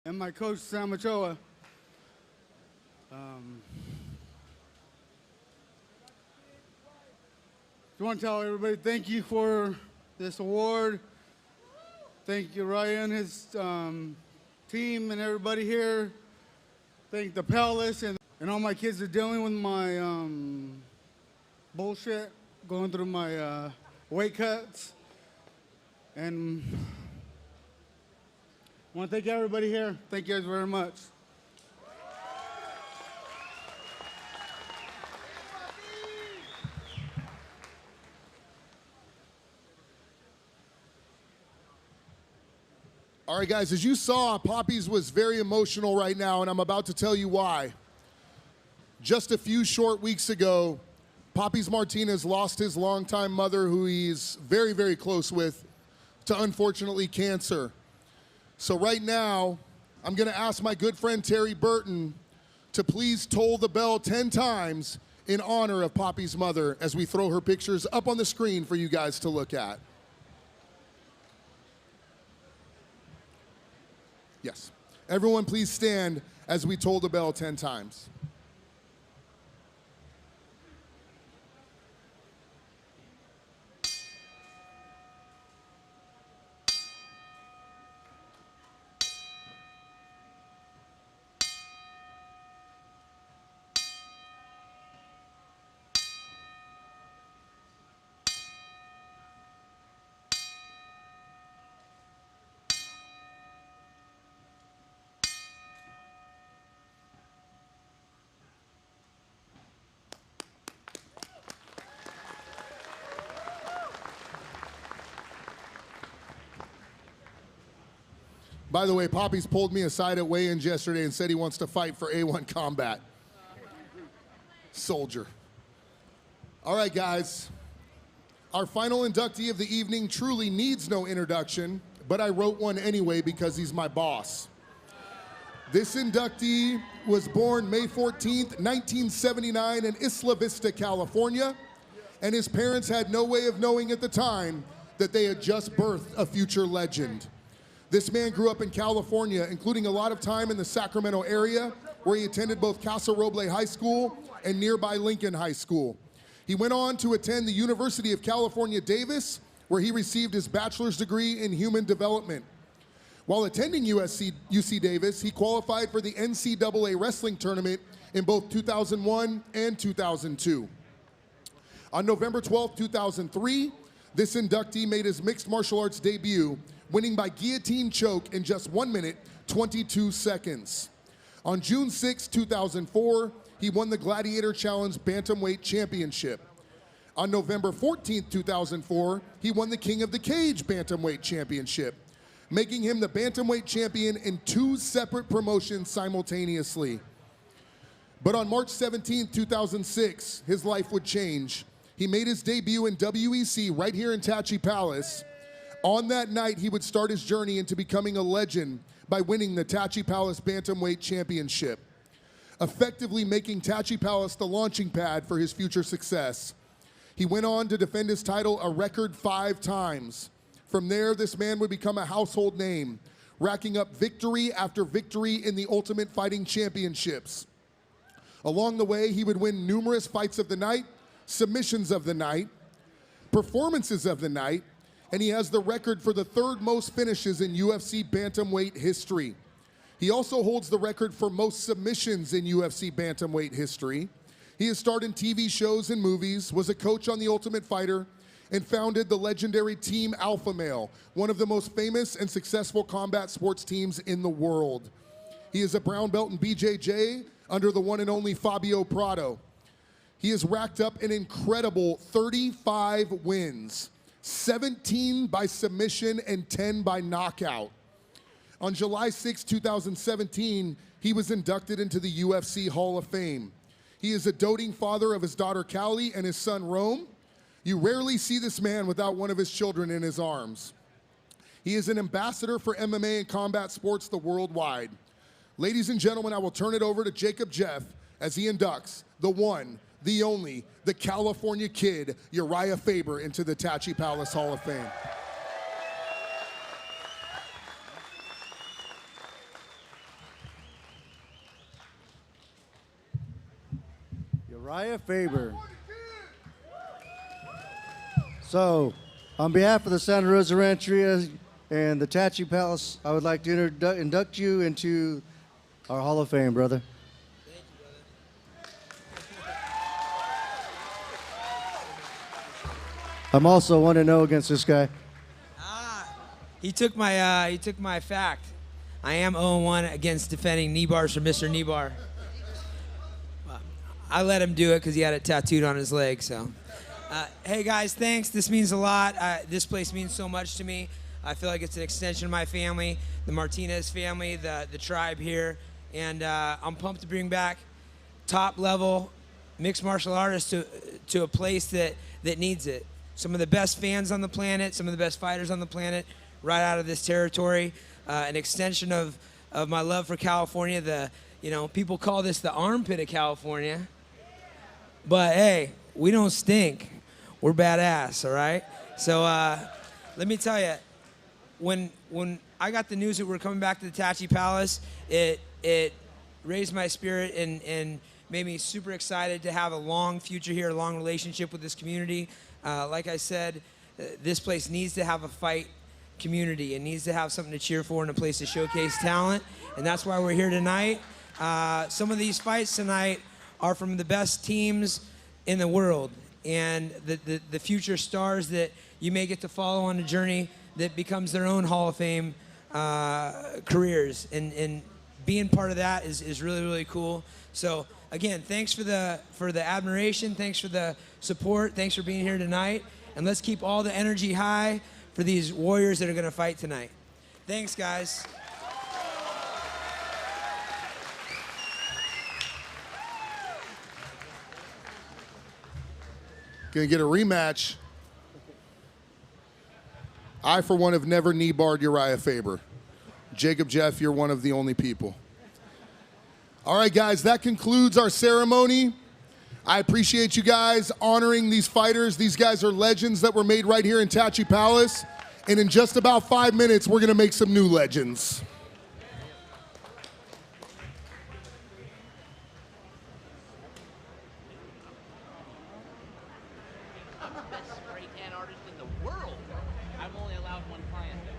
and my coach, Sam Ochoa. I want to tell everybody thank you for this award. Thank Uriah and his team and everybody here. Thank the Palace and all my kids are dealing with my bullshit, going through my weight cuts. And I want to thank everybody here. Thank you guys very much. All right, guys, as you saw, Poppy's was very emotional right now, and I'm about to tell you why. Just a few short weeks ago, Poppy's Martinez lost his longtime mother, who he's very, very close with, to unfortunately cancer. So right now, I'm gonna ask my good friend Terry Burton to please toll the bell 10 times in honor of Poppy's mother as we throw her pictures up on the screen for you guys to look at. Yes. Everyone please stand as we toll the bell 10 times. By the way, Poppy's pulled me aside at weigh-ins yesterday and said he wants to fight for A1 combat. Soldier. All right, guys. Our final inductee of the evening truly needs no introduction, but I wrote one anyway because he's my boss. This inductee was born May 14th, 1979 in Isla Vista, California, and his parents had no way of knowing at the time that they had just birthed a future legend. This man grew up in California, including a lot of time in the Sacramento area, where he attended both Casa Roble High School and nearby Lincoln High School. He went on to attend the University of California, Davis, where he received his bachelor's degree in human development. While attending UC Davis, he qualified for the NCAA wrestling tournament in both 2001 and 2002. On November 12, 2003, this inductee made his mixed martial arts debut, winning by guillotine choke in just 1 minute, 22 seconds. On June 6, 2004, he won the Gladiator Challenge Bantamweight Championship. On November 14, 2004, he won the King of the Cage Bantamweight Championship, making him the Bantamweight champion in 2 separate promotions simultaneously. But on March 17, 2006, his life would change. He made his debut in WEC right here in Tachi Palace. On that night, he would start his journey into becoming a legend by winning the Tachi Palace Bantamweight Championship, effectively making Tachi Palace the launching pad for his future success. He went on to defend his title a record 5 times. From there, this man would become a household name, racking up victory after victory in the Ultimate Fighting Championships. Along the way, he would win numerous fights of the night, submissions of the night, performances of the night, and he has the record for the 3rd most finishes in UFC bantamweight history. He also holds the record for most submissions in UFC bantamweight history. He has starred in TV shows and movies, was a coach on The Ultimate Fighter, and founded the legendary Team Alpha Male, one of the most famous and successful combat sports teams in the world. He is a brown belt in BJJ under the one and only Fabio Prado. He has racked up an incredible 35 wins, 17 by submission and 10 by knockout. On July 6, 2017, he was inducted into the UFC Hall of Fame. He is a doting father of his daughter Callie and his son Rome. You rarely see this man without one of his children in his arms. He is an ambassador for MMA and combat sports worldwide. Ladies and gentlemen, I will turn it over to Jacob Jeff as he inducts the one, the only, the California Kid, Uriah Faber, into the Tachi Palace Hall of Fame. Uriah Faber. So, on behalf of the Santa Rosa Rancheria and the Tattoo Palace, I would like to induct you into our Hall of Fame, brother. Thank you, brother. I'm also 1-0 against this guy. He took my fact. I am 0-1 against defending knee bars from Mr. Knee Bar. I let him do it because he had it tattooed on his leg. So, hey guys, thanks. This means a lot. This place means so much to me. I feel like it's an extension of my family, the Martinez family, the tribe here, and I'm pumped to bring back top-level mixed martial artists to a place that needs it. Some of the best fans on the planet, some of the best fighters on the planet, right out of this territory. An extension of my love for California. People call this the armpit of California. But hey, we don't stink. We're badass, all right? So let me tell you, when I got the news that we were coming back to the Tattoo Palace, it raised my spirit and made me super excited to have a long future here, a long relationship with this community. Like I said, this place needs to have a fight community. It needs to have something to cheer for and a place to showcase talent, and that's why we're here tonight. Some of these fights tonight are from the best teams in the world, and the future stars that you may get to follow on a journey that becomes their own Hall of Fame careers, and being part of that is really, really cool. So again, thanks for the admiration, thanks for the support, thanks for being here tonight, and let's keep all the energy high for these warriors that are going to fight tonight. Thanks, guys. Gonna get a rematch. I, for one, have never knee-barred Uriah Faber. Jacob Jeff, you're one of the only people. All right, guys, that concludes our ceremony. I appreciate you guys honoring these fighters. These guys are legends that were made right here in Tattoo Palace. And in just about 5 minutes, we're gonna make some new legends. I'm the best spray tan artist in the world. I'm only allowed one client though.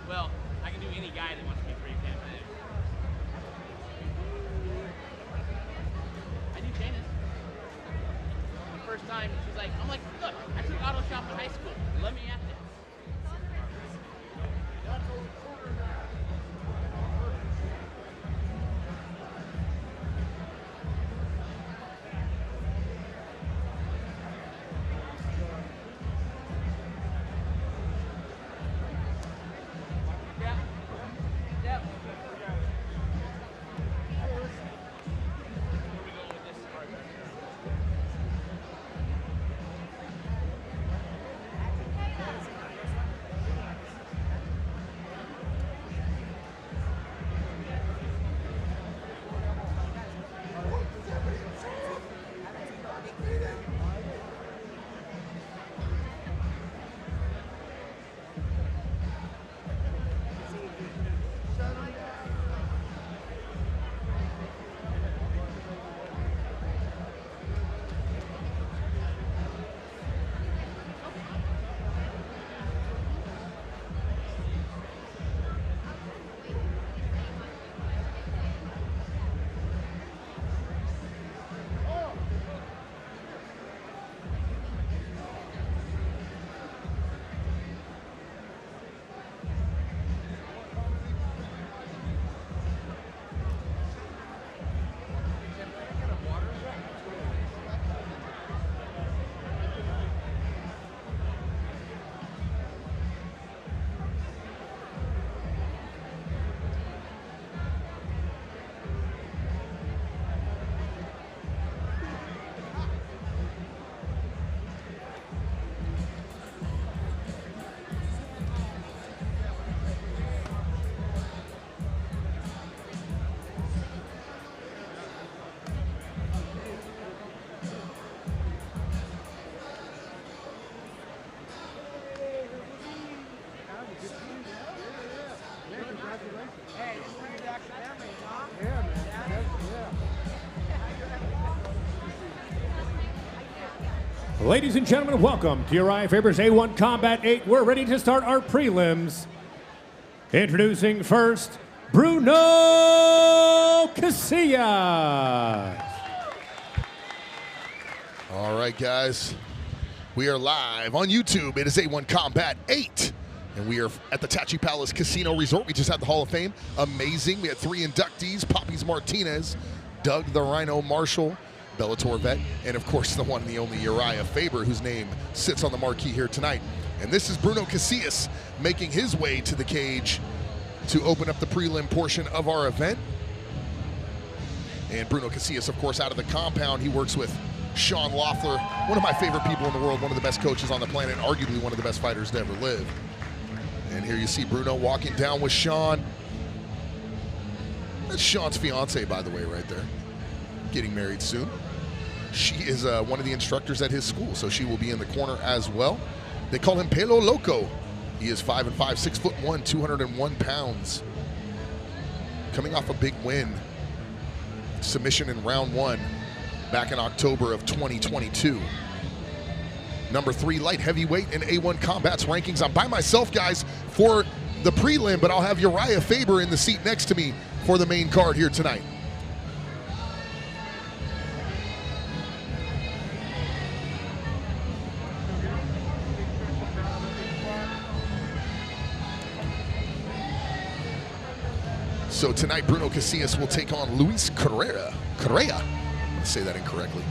Well, I can do any guy that wants to be spray tan. I do Janice. The first time she's like, I'm like, look, I took auto shop in high school. Let me at it. Ladies and gentlemen, welcome to Uriah Faber's A1 Combat 8. We're ready to start our prelims. Introducing first, Bruno Casillas. All right, guys. We are live on YouTube. It is A1 Combat 8. And we are at the Tachi Palace Casino Resort. We just had the Hall of Fame. Amazing. We had 3 inductees, Poppies Martinez, Doug the Rhino Marshall, Bellator vet, and of course the one and the only Uriah Faber, whose name sits on the marquee here tonight. And this is Bruno Casillas making his way to the cage to open up the prelim portion of our event. And Bruno Casillas, of course, out of the compound, he works with Sean Loeffler, one of my favorite people in the world, one of the best coaches on the planet, arguably one of the best fighters to ever live. And here you see Bruno walking down with Sean. That's Sean's fiance, by the way, right there. Getting married soon. She is one of the instructors at his school, so she will be in the corner as well. They call him Pelo Loco. He is 5'5", 6'1", 201 pounds. Coming off a big win. Submission in round 1 back in October of 2022. Number 3 light heavyweight in A1 Combat's rankings. I'm by myself, guys, for the prelim, but I'll have Uriah Faber in the seat next to me for the main card here tonight. So tonight, Bruno Casillas will take on Luis Correa. I'm going to say that incorrectly.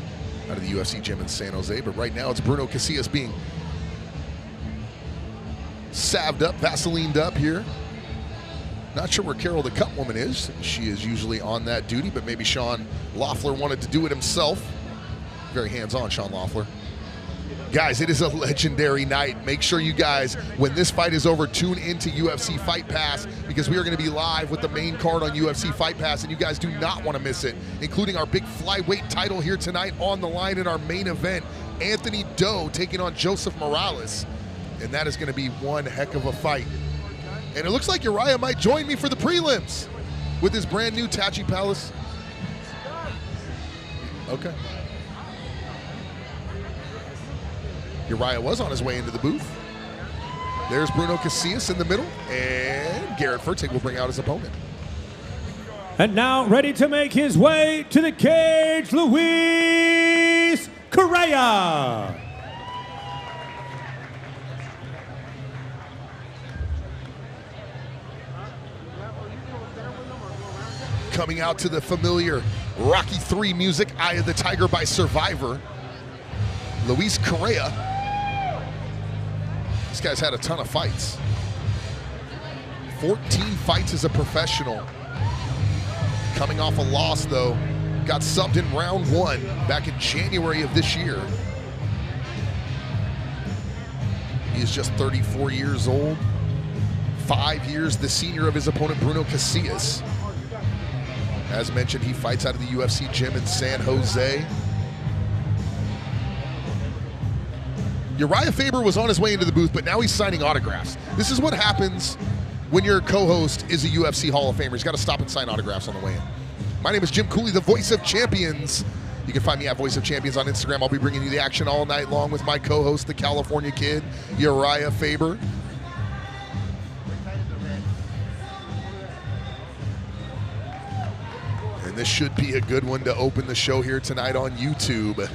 Out of the UFC gym in San Jose, but right now it's Bruno Casillas being salved up, Vaselined up here. Not sure where Carol the Cut Woman is. She is usually on that duty, but maybe Sean Loeffler wanted to do it himself. Very hands-on, Sean Loeffler. Guys, it is a legendary night. Make sure you guys, when this fight is over, tune into UFC Fight Pass, because we are going to be live with the main card on UFC Fight Pass, and you guys do not want to miss it, including our big flyweight title here tonight on the line in our main event. Anthony Doe taking on Joseph Morales, and that is going to be one heck of a fight. And it looks like Uriah might join me for the prelims with his brand new Tachi Palace. Okay. Uriah was on his way into the booth. There's Bruno Casillas in the middle, and Garrett Fertig will bring out his opponent. And now ready to make his way to the cage, Luis Correa. Coming out to the familiar Rocky III music, Eye of the Tiger by Survivor, Luis Correa. This guy's had a ton of fights. 14 fights as a professional. Coming off a loss, though. Got subbed in round 1 back in January of this year. He is just 34 years old. 5 years the senior of his opponent, Bruno Casillas. As mentioned, he fights out of the UFC gym in San Jose. Uriah Faber was on his way into the booth, but now he's signing autographs. This is what happens when your co-host is a UFC Hall of Famer. He's got to stop and sign autographs on the way in. My name is Jim Cooley, the Voice of Champions. You can find me at Voice of Champions on Instagram. I'll be bringing you the action all night long with my co-host, the California Kid, Uriah Faber. And this should be a good one to open the show here tonight on YouTube.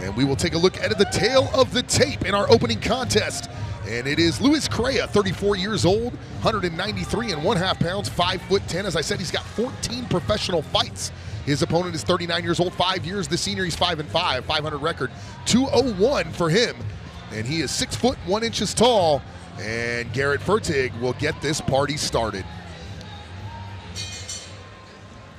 And we will take a look at the tail of the tape in our opening contest. And it is Luis Correa, 34 years old, 193.5 pounds, 5'10". As I said, he's got 14 professional fights. His opponent is 39 years old, 5 years the senior. He's 5'5", 500 record, 201 for him. And he is 6 foot 1 inches tall. And Garrett Fertig will get this party started.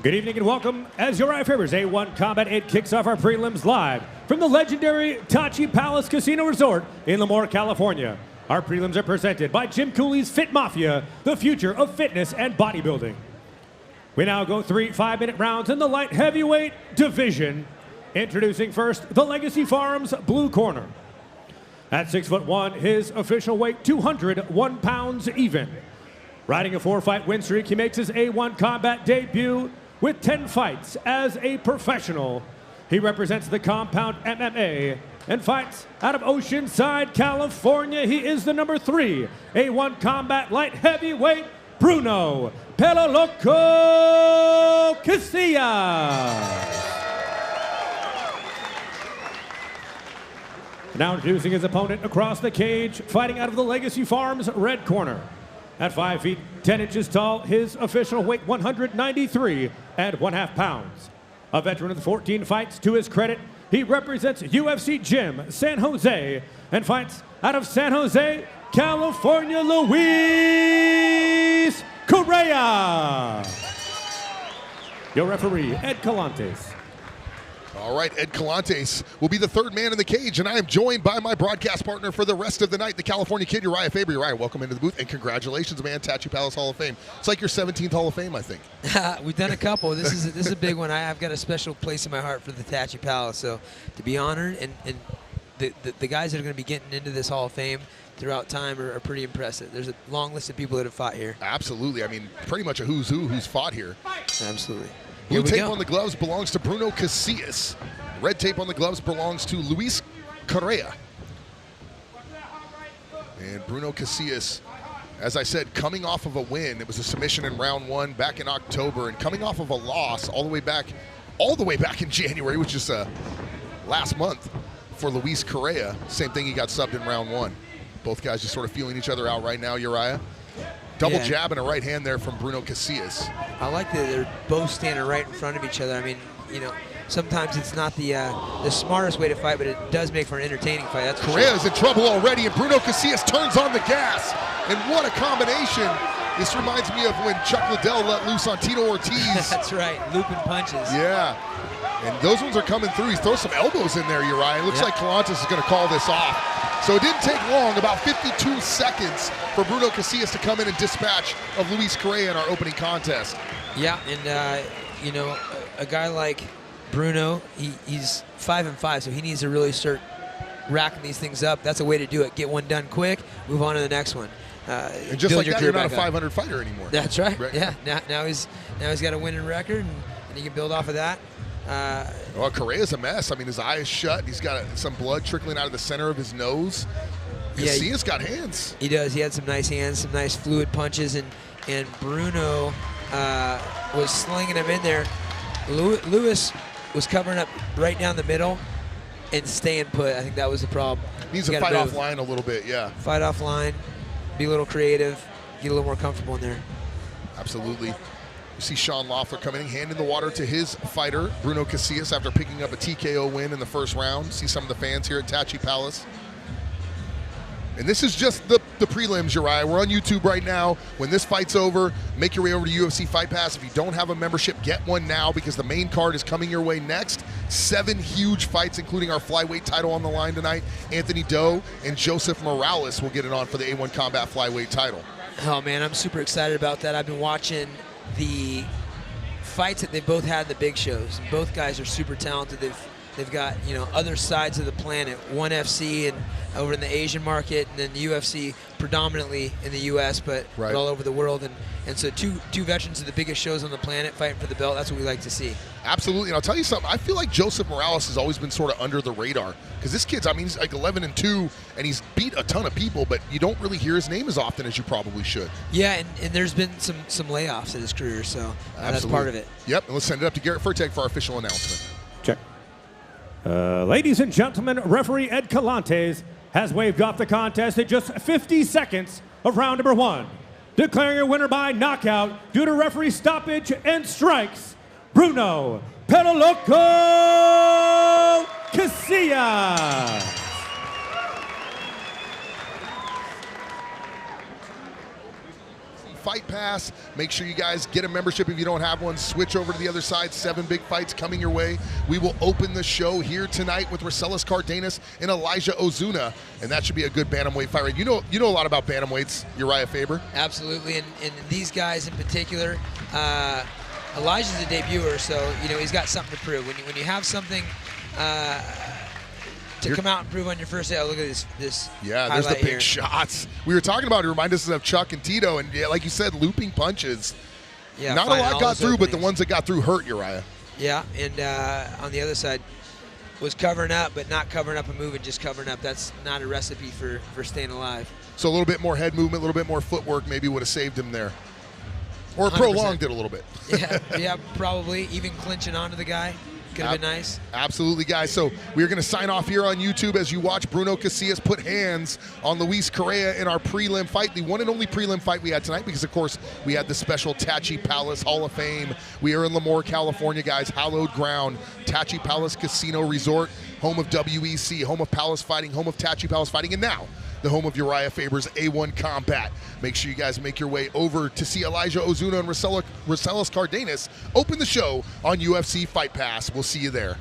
Good evening and welcome as Uriah Faber's A1 Combat 8 kicks off our prelims live from the legendary Tachi Palace Casino Resort in Lemoore, California. Our prelims are presented by Jim Cooley's Fit Mafia, the future of fitness and bodybuilding. We now go 3 5-minute rounds in the light heavyweight division. Introducing first the Legacy Farms blue corner. At 6'1", his official weight 201 pounds even. Riding a 4-fight win streak, he makes his A1 Combat debut with 10 fights as a professional. He represents the Compound MMA and fights out of Oceanside, California. He is the number 3 A1 Combat Light Heavyweight, Bruno Pelo Loco Casillas. Now introducing his opponent across the cage, fighting out of the Legacy Farms red corner. At 5 feet 10 inches tall, his official weight 193 and 1/2 pounds. A veteran of 14 fights to his credit, he represents UFC Gym San Jose and fights out of San Jose, California, Luis Correa. Your referee, Ed Calantes. All right, Ed Calantes will be the third man in the cage, and I am joined by my broadcast partner for the rest of the night, the California kid, Uriah Faber. Uriah, welcome into the booth, and congratulations, man, Tattoo Palace Hall of Fame. It's like your 17th Hall of Fame, I think. We've done a couple. This is a big one. I've got a special place in my heart for the Tattoo Palace, so to be honored, and the guys that are going to be getting into this Hall of Fame throughout time are pretty impressive. There's a long list of people that have fought here. Absolutely. I mean, pretty much a who's who who's fought here. Absolutely. Blue tape on the gloves belongs to Bruno Casillas. Red tape on the gloves belongs to Luis Correa. And Bruno Casillas, as I said, coming off of a win. It was a submission in round 1 back in October, and coming off of a loss all the way back in January, which is last month for Luis Correa. Same thing, he got subbed in round 1. Both guys just sort of feeling each other out right now, Uriah. Double jab and a right hand there from Bruno Casillas. I like that they're both standing right in front of each other. I mean, you know, sometimes it's not the smartest way to fight, but it does make for an entertaining fight. That's Correa is in trouble already, and Bruno Casillas turns on the gas. And what a combination. This reminds me of when Chuck Liddell let loose on Tito Ortiz. That's right, looping punches. Yeah, and those ones are coming through. He throws some elbows in there, Uriah. It looks like Calantes is going to call this off. So it didn't take long, about 52 seconds for Bruno Casillas to come in and dispatch of Luis Correa in our opening contest. Yeah, and you know, a guy like Bruno, he's 5-5, so he needs to really start racking these things up. That's a way to do it. Get one done quick, move on to the next one. And just like that, you're not a 500 fighter anymore. That's right. Yeah. Now he's got a winning record, and he can build off of that. Well, Correa's a mess. I mean, his eye is shut. He's got some blood trickling out of the center of his nose. Casillas got hands. He does. He had some nice hands, some nice fluid punches, and Bruno was slinging him in there. Lewis was covering up right down the middle and staying put. I think that was the problem. Needs to fight offline a little bit, yeah. Fight offline, be a little creative, get a little more comfortable in there. Absolutely. You see Sean Loeffler coming in, hand in the water to his fighter, Bruno Casillas, after picking up a TKO win in the first round. See some of the fans here at Tattoo Palace. And this is just the prelims, Uriah. We're on YouTube right now. When this fight's over, make your way over to UFC Fight Pass. If you don't have a membership, get one now, because the main card is coming your way next. 7 huge fights, including our flyweight title on the line tonight. Anthony Doe and Joseph Morales will get it on for the A1 Combat flyweight title. Oh, man, I'm super excited about that. I've been watching the fights that they've both had in the big shows. Both guys are super talented. They've got, you know, other sides of the planet. ONE FC and over in the Asian market, and then the UFC predominantly in the U.S., but all over the world. And so two veterans of the biggest shows on the planet fighting for the belt. That's what we like to see. Absolutely. And I'll tell you something. I feel like Joseph Morales has always been sort of under the radar, because this kid's, I mean, he's like 11-2, and he's beat a ton of people, but you don't really hear his name as often as you probably should. Yeah, and there's been some layoffs in his career, so that's part of it. Yep, and let's send it up to Garrett Furtek for our official announcement. Check. Ladies and gentlemen, referee Ed Calantes has waved off the contest at just 50 seconds of round number 1. Declaring a winner by knockout due to referee stoppage and strikes, Bruno Pelo Loco Casillas. Fight Pass. Make sure you guys get a membership if you don't have one. Switch over to the other side. 7 big fights coming your way. We will open the show here tonight with Roselis Cardenas and Elijah Ozuna, and that should be a good bantamweight fight. Right? You know a lot about bantamweights, Uriah Faber. Absolutely, and these guys in particular. Elijah's a debuter, so you know he's got something to prove. When you have something to come out and prove on your first day. Oh, look at this. Yeah, there's the big shots. We were talking about it. Remind us of Chuck and Tito, and yeah, like you said, looping punches. Yeah, not a lot got through, but the ones that got through hurt, Uriah. Yeah, and on the other side was covering up, but not covering up and moving, just covering up. That's not a recipe for staying alive. So a little bit more head movement, a little bit more footwork maybe would have saved him there. Or 100%. prolonged it a little bit. Yeah, probably. Even clinching onto the guy could have been nice. Absolutely, guys. So we're going to sign off here on YouTube as you watch Bruno Casillas put hands on Luis Correa in our prelim fight, the one and only prelim fight we had tonight, because, of course, we had the special Tachi Palace Hall of Fame. We are in Lemoore, California, guys, hallowed ground. Tachi Palace Casino Resort, home of WEC, home of Palace Fighting, home of Tachi Palace Fighting, and now the home of Uriah Faber's A1 Combat. Make sure you guys make your way over to see Elijah Ozuna and Rosellis Cardenas open the show on UFC Fight Pass. We'll see you there.